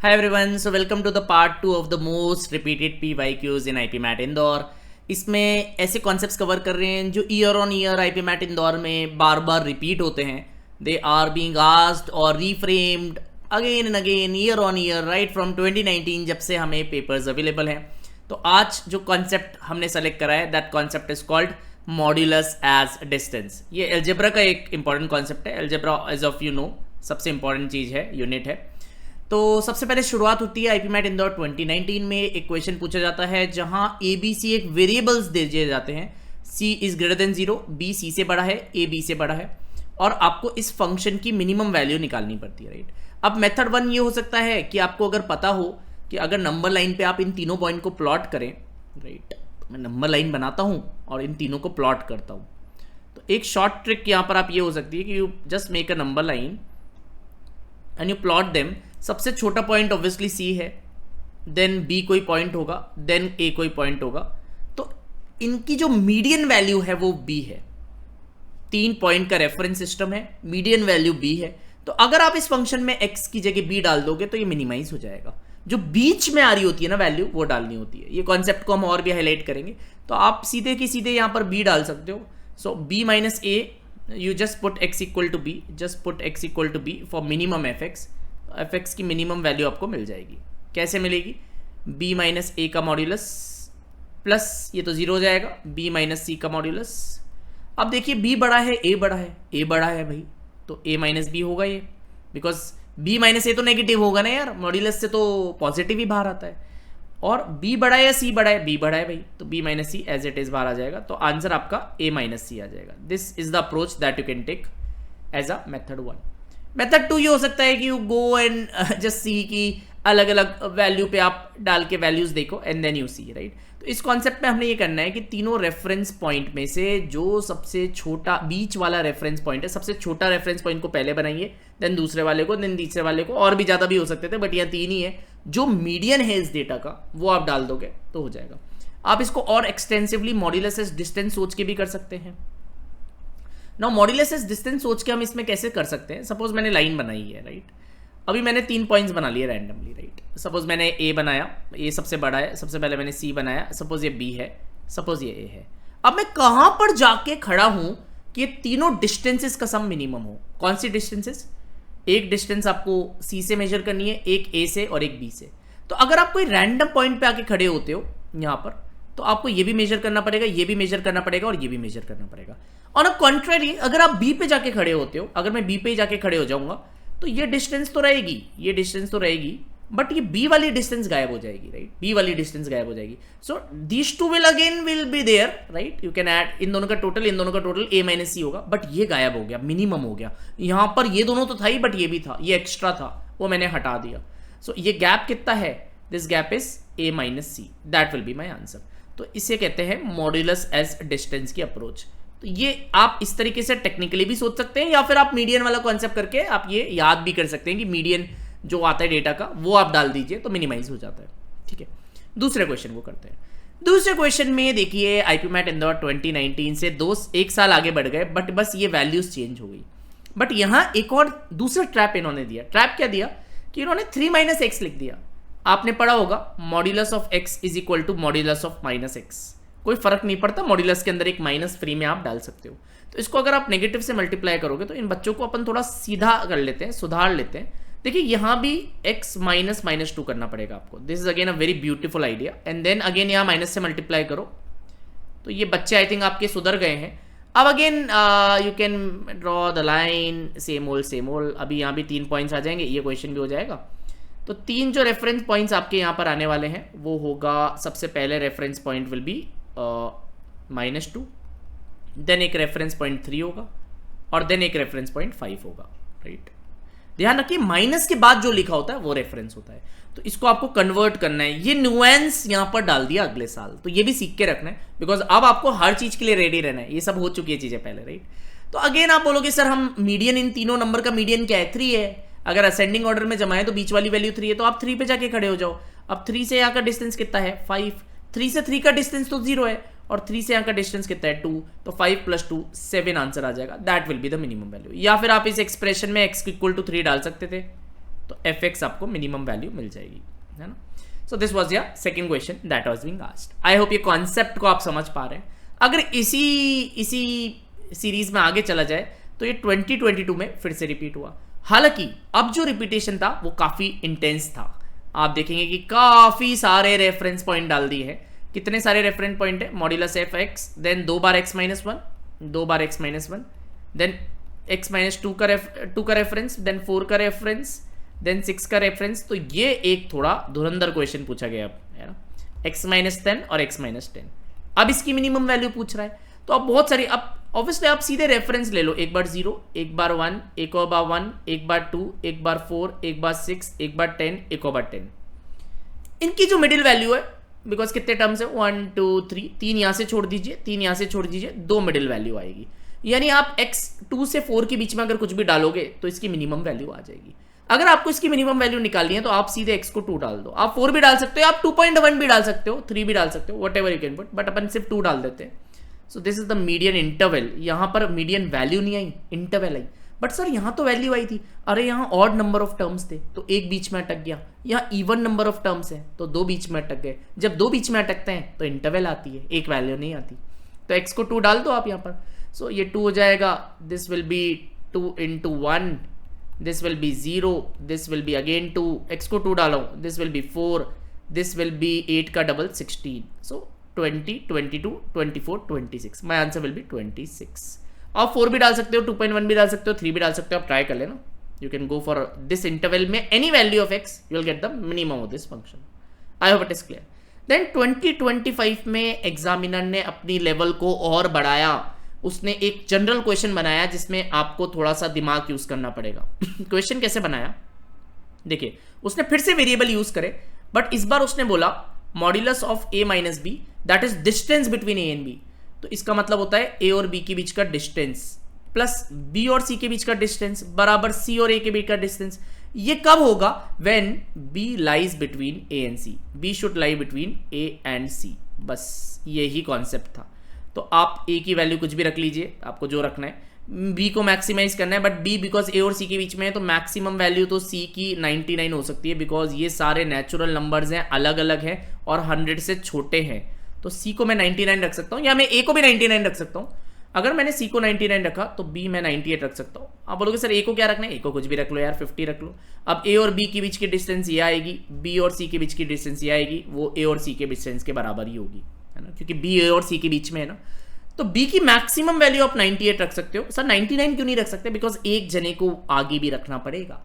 Hi everyone, so welcome to the part 2 of the most repeated PYQs in IPMAT Indore. इसमें ऐसे concepts cover कर रहे हैं जो year on year IPMAT Indore में बार बार रिपीट होते हैं। दे आर बीइंग आस्क्ड और reframed again and again year on year right from 2019 जब से हमें पेपर्स अवेलेबल हैं। तो आज जो कॉन्सेप्ट हमने सेलेक्ट करा है that concept is called modulus as distance. ये एल्जेब्रा का एक इंपॉर्टेंट कॉन्सेप्ट है। Algebra as of you know सबसे इंपॉर्टेंट चीज़ है, यूनिट है। तो सबसे पहले शुरुआत होती है आईपीमैट इंदौर 2019 में। एक क्वेश्चन पूछा जाता है जहां ए बी सी एक वेरिएबल्स दे दिए जाते हैं। C is greater than 0, B C से बड़ा है, ए बी से बड़ा है, और आपको इस फंक्शन की मिनिमम वैल्यू निकालनी पड़ती है, राइट। अब मेथड 1 ये हो सकता है कि आपको अगर पता हो कि अगर नंबर लाइन पे आप इन तीनों पॉइंट को प्लॉट करें, राइट, मैं नंबर लाइन बनाता हूं और इन तीनों को प्लॉट करता हूं। तो एक शॉर्ट ट्रिक यहां पर आप ये हो सकती है कि you just make a number line and you plot them. सबसे छोटा पॉइंट ऑब्वियसली सी है, देन बी कोई पॉइंट होगा, देन ए कोई पॉइंट होगा। तो इनकी जो मीडियन वैल्यू है वो बी है। 3 पॉइंट का रेफरेंस सिस्टम है, मीडियन वैल्यू बी है। तो अगर आप इस फंक्शन में एक्स की जगह बी डाल दोगे तो ये मिनिमाइज हो जाएगा। जो बीच में आ रही होती है ना वैल्यू, वो डालनी होती है। ये कॉन्सेप्ट को हम और भी हाईलाइट करेंगे। तो आप सीधे की सीधे यहां पर बी डाल सकते हो। So B minus A, you just put x equal to B, just put x equal to B for minimum f x. F x की मिनिमम वैल्यू आपको मिल जाएगी। कैसे मिलेगी? बी माइनस ए का मॉड्यूलस प्लस ये तो 0 हो जाएगा, बी माइनस सी का मॉड्यूलस। अब देखिए बी बड़ा है, ए बड़ा है, ए बड़ा है भाई, तो ए माइनस बी होगा ये, बिकॉज बी माइनस ए तो नेगेटिव होगा ना यार, मॉड्यूलस से तो पॉजिटिव ही बाहर आता है। और बी बड़ा है या सी बड़ा है? बी बड़ा है भाई, तो b minus c as it is बाहर आ जाएगा। तो आंसर आपका ए माइनस सी आ जाएगा। This is the approach that you can take as a method 1। Method 2 ये हो सकता है कि you go and just see की अलग अलग वैल्यू पे आप डाल के वैल्यूज देखो and then you see, right. तो इस कॉन्सेप्ट में हमने ये करना है कि तीनों रेफरेंस पॉइंट में से जो सबसे छोटा बीच वाला रेफरेंस पॉइंट है, सबसे छोटा रेफरेंस पॉइंट को पहले बनाइए, देन दूसरे वाले को, देन तीसरे वाले को, और भी ज़्यादा भी हो सकते थे बट यहाँ 3 ही है। जो मीडियन है इस डेटा का वो आप डाल दोगे तो हो जाएगा। आप इसको और एक्सटेंसिवली मॉड्यूलस एज डिस्टेंस सोच के भी कर सकते हैं। नाउ मॉड्यूलस एज डिस्टेंस सोच के हम इसमें कैसे कर सकते हैं? सपोज मैंने लाइन बनाई है, राइट। अभी मैंने 3 पॉइंट्स बना लिए रैंडमली, राइट। सपोज मैंने ए बनाया, ए सबसे बड़ा है, सबसे पहले मैंने सी बनाया, सपोज ये बी है, सपोज ये ए है। अब मैं कहां पर जाके खड़ा हूं कि ये तीनों डिस्टेंसेस का सम मिनिमम हो? कौन सी डिस्टेंसेस? एक डिस्टेंस आपको सी से मेजर करनी है, एक ए से और एक बी से। तो अगर आप कोई रैंडम पॉइंट पे आके खड़े होते हो यहां पर, तो आपको ये भी मेजर करना पड़ेगा, ये भी मेजर करना पड़ेगा और ये भी मेजर करना पड़ेगा। ऑन अ कॉन्ट्रेरी अगर आप बी पे जाके खड़े होते हो, अगर मैं बी पे जाके खड़े हो जाऊंगा तो ये डिस्टेंस तो रहेगी, ये डिस्टेंस तो रहेगी, बट ये बी वाली डिस्टेंस गायब हो जाएगी, राइट। बी वाली डिस्टेंस गायब हो जाएगी। So these two will again will be there, right. You can add इन दोनों का टोटल, इन दोनों का टोटल ए माइनस सी होगा, बट ये गायब हो गया, मिनिमम हो गया। यहां पर ये दोनों तो था ही, बट ये भी था, ये एक्स्ट्रा था, वो मैंने हटा दिया। सो ये गैप कितना है? This gap is a minus c, that will be my answer. तो इसे कहते हैं मॉड्यूलस एज डिस्टेंस की अप्रोच। तो ये आप इस तरीके से टेक्निकली भी सोच सकते हैं, या फिर आप मीडियन वाला कॉन्सेप्ट करके आप ये याद भी कर सकते हैं कि मीडियन जो आता है डेटा का वो आप डाल दीजिए तो मिनिमाइज हो जाता है, ठीक है। दूसरे क्वेश्चन को करते हैं। दूसरे क्वेश्चन में देखिए आईपीमैट इंदौर 2019 से 1 साल आगे बढ़ गए, बट बस ये वैल्यूज चेंज हो गई। बट यहां एक और दूसरा ट्रैप इन्होंने दिया। ट्रैप क्या दिया कि इन्होंने 3 माइनस एक्स लिख दिया। आपने पढ़ा होगा modulus of x is equal to modulus of minus x. कोई फर्क नहीं पड़ता, मॉड्यूलस के अंदर एक माइनस फ्री में आप डाल सकते हो। तो इसको अगर आप नेगेटिव से मल्टीप्लाई करोगे तो इन बच्चों को अपन थोड़ा सीधा कर लेते हैं, सुधार लेते हैं। देखिए यहां भी x माइनस माइनस 2 करना पड़ेगा आपको। This is again a very beautiful idea. And then again यहां माइनस से मल्टीप्लाई करो। तो ये बच्चे आई थिंक आपके सुधर गए हैं। अब again you can draw the line, same old. अभी यहाँ भी 3 पॉइंट्स आ जाएंगे, ये क्वेश्चन भी हो जाएगा। तो 3 जो रेफरेंस पॉइंट्स आपके यहाँ पर आने वाले हैं वो होगा, सबसे पहले reference point will be -2, then एक रेफरेंस पॉइंट 3 होगा और देन एक रेफरेंस पॉइंट 5 होगा, राइट। ध्यान रखिए माइनस के बाद जो लिखा होता है वो रेफरेंस होता है। तो इसको आपको कन्वर्ट करना है। ये न्यूएंस यहां पर डाल दिया अगले साल, तो ये भी सीख के रखना है, बिकॉज अब आपको हर चीज के लिए रेडी रहना है। ये सब हो चुकी है चीजें पहले, राइट। तो अगेन आप बोलोगे सर हम मीडियन, इन तीनों नंबर का मीडियन क्या है? 3 है। अगर असेंडिंग ऑर्डर में जमाए तो बीच वाली वैल्यू 3 है, तो आप 3 पे जाके खड़े हो जाओ। अब 3 से यहाँ का डिस्टेंस कितना है? 5। 3 से 3 का डिस्टेंस तो 0 है, और 3 से यहाँ का डिस्टेंस कितना है? 2। तो 5 + 2 7 आंसर आ जाएगा। That will be the minimum value. या फिर आप इस एक्सप्रेशन में x इक्वल टू 3 डाल सकते थे, तो एफ एक्स आपको मिनिमम वैल्यू मिल जाएगी, है ना। So this was your second question that was being asked. I hope ये कॉन्सेप्ट को आप समझ पा रहे हैं। अगर इसी सीरीज में आगे चला जाए तो ये 2022 में फिर से रिपीट हुआ। हालांकि अब जो रिपीटेशन था वो काफी इंटेंस था। आप देखेंगे कि काफी सारे रेफरेंस पॉइंट डाल दिए हैं। कितने सारे रेफरेंस पॉइंट है? मॉड्यूलस एफ एक्स, देन 2 बार x माइनस 1, 2 बार x minus 1, then x minus 2 का रेफरेंस, देन 4 का रेफरेंस, देन 6 का रेफरेंस। तो ये एक थोड़ा धुरंधर क्वेश्चन पूछा गया है ना, x माइनस 10 और x माइनस 10। अब इसकी मिनिमम वैल्यू पूछ रहा है, तो अब बहुत सारी, अब ऑब्वियसली आप सीधे रेफरेंस ले लो, एक बार 0, एक बार 1, एक और बार 1, एक बार 2, एक बार 4, एक बार 6, एक बार 10, एक और बार 10। इनकी जो मिडिल वैल्यू है, बिकॉज कितने टर्म्स है, 1 2 3, 3 यहां से छोड़ दीजिए, 3 यहां से छोड़ दीजिए, 2 मिडिल वैल्यू आएगी। यानी आप x 2 से 4 के बीच में अगर कुछ भी डालोगे तो इसकी मिनिमम वैल्यू आ जाएगी। अगर आपको इसकी मिनिमम वैल्यू निकालनी है तो आप सीधे x को 2 डाल दो। आप 4 भी डाल सकते हो, आप 2.1 भी डाल सकते हो, 3 भी डाल सकते हो, whatever you can put, but अपन सिर्फ 2 डाल देते हैं। So this is the median interval. यहां पर मीडियन वैल्यू नहीं आई, इंटरवल आई। बट सर यहां तो वैल्यू आई थी। अरे यहां ऑड नंबर ऑफ टर्म्स थे तो एक बीच में अटक गया, यहां इवन नंबर ऑफ टर्म्स है तो 2 बीच में अटक गए। जब 2 बीच में अटकते हैं तो इंटरवल आती है, एक वैल्यू नहीं आती। तो x को 2 डाल दो आप यहां पर। सो ये 2 हो जाएगा, this will be 2 into 1, this will be 0, this will be again 2, x को 2 डालो, this will be 4, this will be 8 का double 16। So 20, 22, 24, 26। My answer will be 26। आप 4 भी डाल सकते हो, 2.1 भी डाल सकते हो, 3 भी डाल सकते हो, आप ट्राई कर लेना। You can go for this interval में any value of x, you will get the minimum of this function. I hope it is clear. Then 2025 में एग्जामिनर ने अपनी लेवल को और बढ़ाया। उसने एक जनरल क्वेश्चन बनाया जिसमें आपको थोड़ा सा दिमाग यूज करना पड़ेगा। क्वेश्चन कैसे बनाया देखिए, उसने फिर से वेरिएबल यूज करे, बट इस बार उसने बोला modulus of a minus b that is distance between a and b। तो इसका मतलब होता है a और b के बीच का डिस्टेंस प्लस b और c के बीच का डिस्टेंस बराबर c और a के बीच का डिस्टेंस। ये कब होगा? When b lies between a and c। b should lie between a and c। बस यही कॉन्सेप्ट था। तो आप a की वैल्यू कुछ भी रख लीजिए, आपको जो रखना है। b को मैक्सिमाइज करना है, बट b बिकॉज a और c के बीच में है तो मैक्सिमम वैल्यू तो c की 99 हो सकती है, बिकॉज ये सारे नेचुरल नंबर्स हैं, अलग अलग हैं और 100 से छोटे हैं। तो c को मैं 99 रख सकता हूँ, या मैं a को भी 99 रख सकता हूँ। अगर मैंने c को 99 रखा तो b मैं 98 रख सकता हूँ। आप बोलोगे सर a को क्या रखना है? a को कुछ भी रख लो यार, 50 रख लो। अब a और b के बीच की डिस्टेंस ये आएगी, b और c के बीच की डिस्टेंस ये आएगी, वो a और c के डिस्टेंस के बराबर ही होगी, है ना, क्योंकि b a और c के बीच में है ना। तो b की मैक्सिमम वैल्यू आप 98 रख सकते हो। सर 99 क्यों नहीं रख सकते? बिकॉज एक जने को आगे भी रखना पड़ेगा,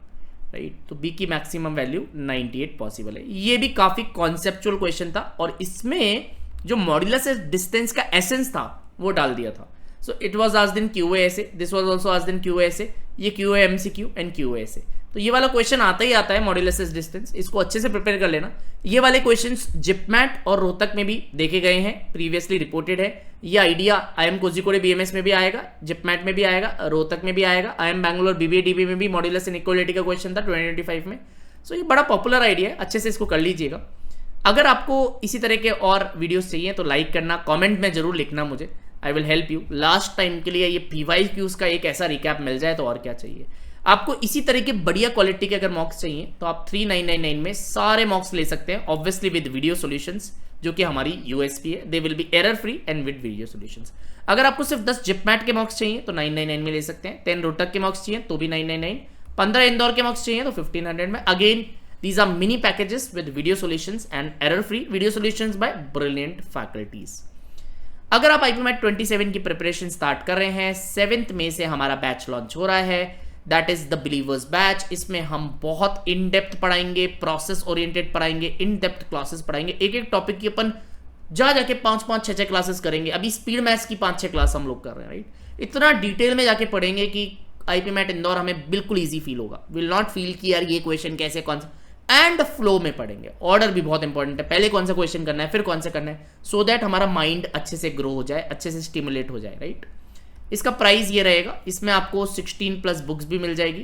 राइट। तो b की मैक्सिमम वैल्यू 98 पॉसिबल है। ये भी काफी कॉन्सेप्चुअल क्वेश्चन था और इसमें जो मॉड्यूलस डिस्टेंस का एसेंस था वो डाल दिया था। So it was asked in QA ऐसे, this was also asked in QA ऐसे, ये QA MCQ एंड QA ऐसे। तो ये वाला क्वेश्चन आता ही आता है मॉड्यूलस डिस्टेंस, इसको अच्छे से प्रिपेयर कर लेना। ये वाले क्वेश्चंस जिपमैट और रोहतक में भी देखे गए हैं, प्रीवियसली रिपोर्टेड है। ये आइडिया IIM कोझिकोड BMS में भी आएगा, जिपमैट में भी आएगा, रोहतक में भी आएगा, IIM बैंगलोर BBA-DB में भी मॉड्यूलस इनइक्वालिटी का क्वेश्चन था 2025 में। सो ये बड़ा पॉपुलर आइडिया है, अच्छे से इसको कर लीजिएगा। अगर आपको इसी तरह के और वीडियोस चाहिए तो लाइक करना, कमेंट में जरूर लिखना मुझे, I will help you. Last time के लिए ये PYQs का एक ऐसा रिकैप मिल जाए तो और क्या चाहिए। आपको इसी तरह के बढ़िया क्वालिटी के अगर मॉक्स चाहिए तो आप 3999 में सारे मॉक्स ले सकते हैं, ऑब्वियसली विद वीडियो सॉल्यूशंस, जो कि हमारी USP है। They will be error free and with video solutions. अगर आपको सिर्फ 10 जिपमैट के मॉक्स चाहिए तो 999 में ले सकते हैं, 10 रोहतक के मॉक्स चाहिए तो भी 999, 15 इंदौर के मॉक्स चाहिए तो 1500 में। Again these are mini packages with video solutions and error free video solutions by brilliant faculties। अगर आप IPMAT 27 की प्रिपरेशन स्टार्ट कर रहे हैं, 7th मई से हमारा बैच लॉन्च हो रहा है, that is the believers batch. इसमें हम बहुत इन डेप्थ पढ़ाएंगे, प्रोसेस ओरिएंटेड पढ़ाएंगे, इन डेप्थ क्लासेस पढ़ाएंगे। एक एक टॉपिक की अपन जाके 5-5, 6-6 क्लासेस करेंगे। अभी स्पीड मैथ्स की 5-6 क्लास हम लोग कर रहे हैं, राइट। इतना डिटेल में जाके पढ़ेंगे कि IPMAT इंदौर हमें बिल्कुल ईजी फील होगा। विल नॉट फील कि यार ये क्वेश्चन कैसे, कौन सा, एंड फ्लो में पढ़ेंगे। ऑर्डर भी बहुत इंपॉर्टेंट है, पहले कौन सा क्वेश्चन करना है फिर कौन सा करना है, सो दैट हमारा माइंड अच्छे से ग्रो हो जाए, अच्छे से स्टिमुलेट हो जाए, राइट। इसका प्राइस ये रहेगा, इसमें आपको 16+ बुक्स भी मिल जाएगी,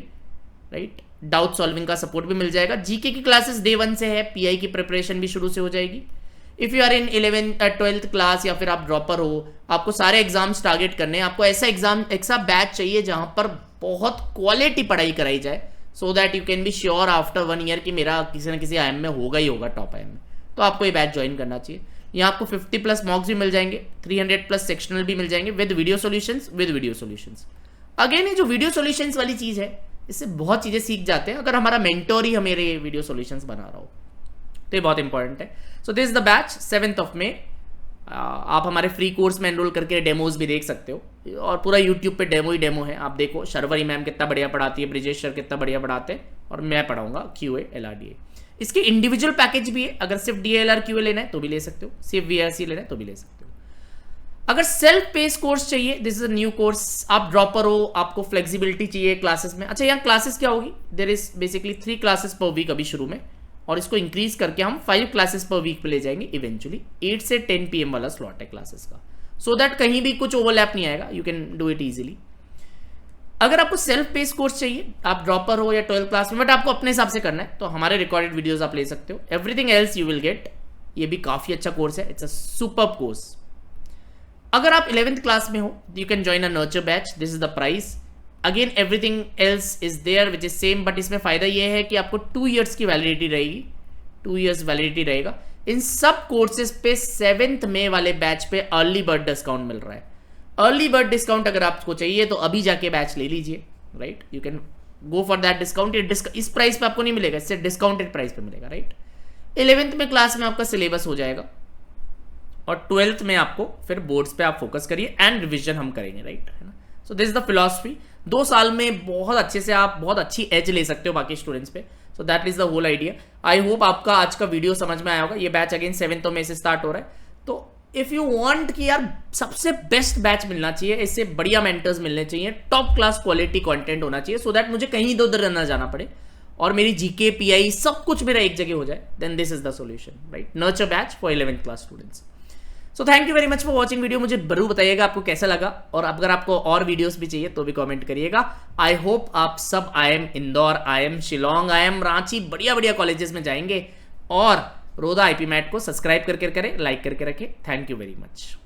राइट। डाउट सॉल्विंग का सपोर्ट भी मिल जाएगा। जीके की क्लासेस डे 1 से है, PI की प्रिपरेशन भी शुरू से हो जाएगी। If you are in 12th class या फिर आप ड्रॉपर हो, आपको सारे एग्जाम्स टारगेट करने हैं, आपको ऐसा बैच चाहिए जहां पर बहुत क्वालिटी पढ़ाई कराई जाए, so that you can be sure after 1 year कि मेरा किसी न किसी IIM में होगा ही होगा, टॉप IIM में। तो आपको ये बैच ज्वाइन करना चाहिए। यहाँ आपको 50+ मॉक्स भी मिल जाएंगे, 300+ सेक्शनल भी मिल जाएंगे विद वीडियो सॉल्यूशंस। अगेन ये जो वीडियो सॉल्यूशंस वाली चीज़ है, इससे बहुत चीज़ें सीख जाते हैं अगर हमारा मेंटोर ही हमारे वीडियो सॉल्यूशंस बना रहा हो, तो ये बहुत इंपॉर्टेंट है। सो दिस इज द बैच 7 मई। आप हमारे फ्री कोर्स में एनरोल करके डेमोज भी देख सकते हो, और पूरा यूट्यूब पे डेमो ही डेमो है। आप देखो शर्वरी मैम कितना बढ़िया पढ़ाती है, ब्रिजेश सर कितना बढ़िया पढ़ाते हैं, और मैं पढ़ाऊंगा QA LRDA। इसके इंडिविजुअल पैकेज भी है, अगर सिर्फ DLR QA लेना है तो भी ले सकते हो, सिर्फ VRC लेना है तो भी ले सकते हो। अगर सेल्फ पेस कोर्स चाहिए, this is a new course. आप ड्रॉपर हो, आपको फ्लेक्सिबिलिटी चाहिए क्लासेस में। अच्छा, यहाँ क्लासेस क्या होगी, there is basically 3 classes per week अभी शुरू में, और इसको इंक्रीज करके हम 5 क्लासेस पर वीक पे ले जाएंगे इवेंचुअली। 8 से 10 PM वाला स्लॉट है क्लासेस का, सो दैट कहीं भी कुछ ओवरलैप नहीं आएगा, you can do it easily. अगर आपको सेल्फ पेस कोर्स चाहिए, आप ड्रॉपर हो या 12th क्लास में, बट आपको अपने हिसाब से करना है, तो हमारे रिकॉर्डेड वीडियोस आप ले सकते हो। Everything else you will gate. ये भी काफी अच्छा कोर्स है, इट्स अ सुपर्ब कोर्स। अगर आप 11th क्लास में हो, you can join a Nurture batch, this is the price. Again everything else is there which is same, but इसमें फायदा ये है कि आपको 2 years की वैलिडिटी रहेगी, 2 years वैलिडिटी रहेगा। इन सब कोर्सेज पे 7 मई वाले बैच पे अर्ली बर्ड डिस्काउंट मिल रहा है। अर्ली बर्ड डिस्काउंट अगर आपको चाहिए तो अभी जाके बैच ले लीजिए, right, you can go for that discount. इस प्राइस पे आपको नहीं मिलेगा, इससे डिस्काउंटेड प्राइस पे मिलेगा, राइट। 11th में क्लास में आपका सिलेबस हो जाएगा, और 12th में आपको फिर बोर्ड्स पे आप फोकस करिए एंड रिविजन हम करेंगे, राइट, है ना। सो दिस इज द फिलॉसफी। 2 साल में बहुत अच्छे से आप बहुत अच्छी एज ले सकते हो बाकी स्टूडेंट्स पे। So that is the whole idea. I hope आपका आज का वीडियो समझ में आया होगा। ये बैच अगेन 7 मई से स्टार्ट हो रहा है। तो इफ यू वांट कि यार सबसे बेस्ट बैच मिलना चाहिए, इससे बढ़िया मेंटर्स मिलने चाहिए, टॉप क्लास क्वालिटी कंटेंट होना चाहिए, सो दैट मुझे कहीं इधर उधर ना जाना पड़े और मेरी GK PI सब कुछ मेरा एक जगह हो जाए, then this is the solution, right. Nurture batch for 11th class students. So thank you very much for watching video. मुझे जरूर बताइएगा आपको कैसा लगा, और अगर आपको और वीडियोस भी चाहिए तो भी कमेंट करिएगा। आई होप आप सब IIM Indore, IIM Shillong, IIM Ranchi, बढ़िया बढ़िया कॉलेजेस में जाएंगे, और रोदा IP मैट को सब्सक्राइब करके करें, लाइक करके रखें। Thank you very much.